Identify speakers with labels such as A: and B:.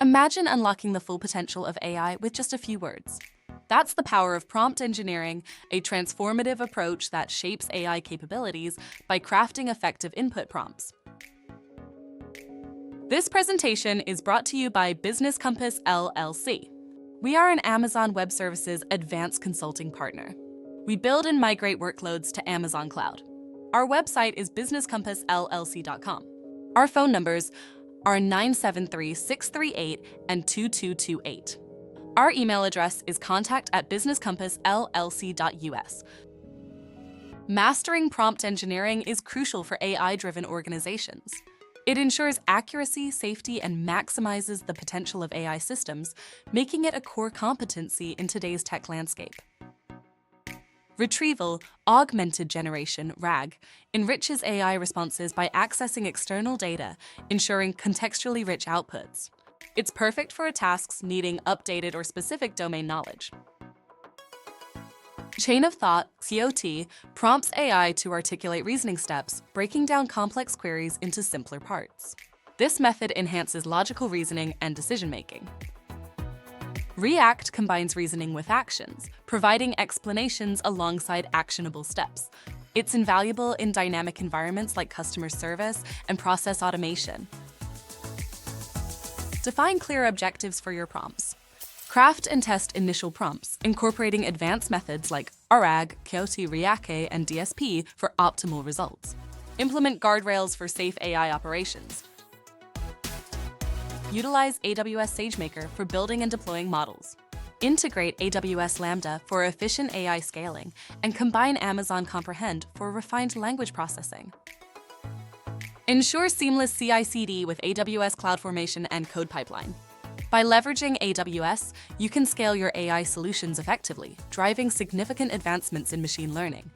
A: Imagine unlocking the full potential of AI with just a few words. That's the power of prompt engineering, a transformative approach that shapes AI capabilities by crafting effective input prompts. This presentation is brought to you by Business Compass LLC. We are an Amazon Web Services advanced consulting partner. We build and migrate workloads to Amazon Cloud. Our website is businesscompassllc.com. Our phone numbers are 973-638 and 2228. Our email address is contact@businesscompassllc.us. Mastering prompt engineering is crucial for AI-driven organizations. It ensures accuracy, safety, and maximizes the potential of AI systems, making it a core competency in today's tech landscape. Retrieval Augmented Generation (RAG) enriches AI responses by accessing external data, ensuring contextually rich outputs. It's perfect for tasks needing updated or specific domain knowledge. Chain of Thought (COT) prompts AI to articulate reasoning steps, breaking down complex queries into simpler parts. This method enhances logical reasoning and decision-making. React combines reasoning with actions, providing explanations alongside actionable steps. It's invaluable in dynamic environments like customer service and process automation. Define clear objectives for your prompts. Craft and test initial prompts, incorporating advanced methods like RAG, COT, React, and DSP for optimal results. Implement guardrails for safe AI operations. Utilize AWS SageMaker for building and deploying models. Integrate AWS Lambda for efficient AI scaling, and combine Amazon Comprehend for refined language processing. Ensure seamless CICD with AWS CloudFormation and Code Pipeline. By leveraging AWS, you can scale your AI solutions effectively, driving significant advancements in machine learning.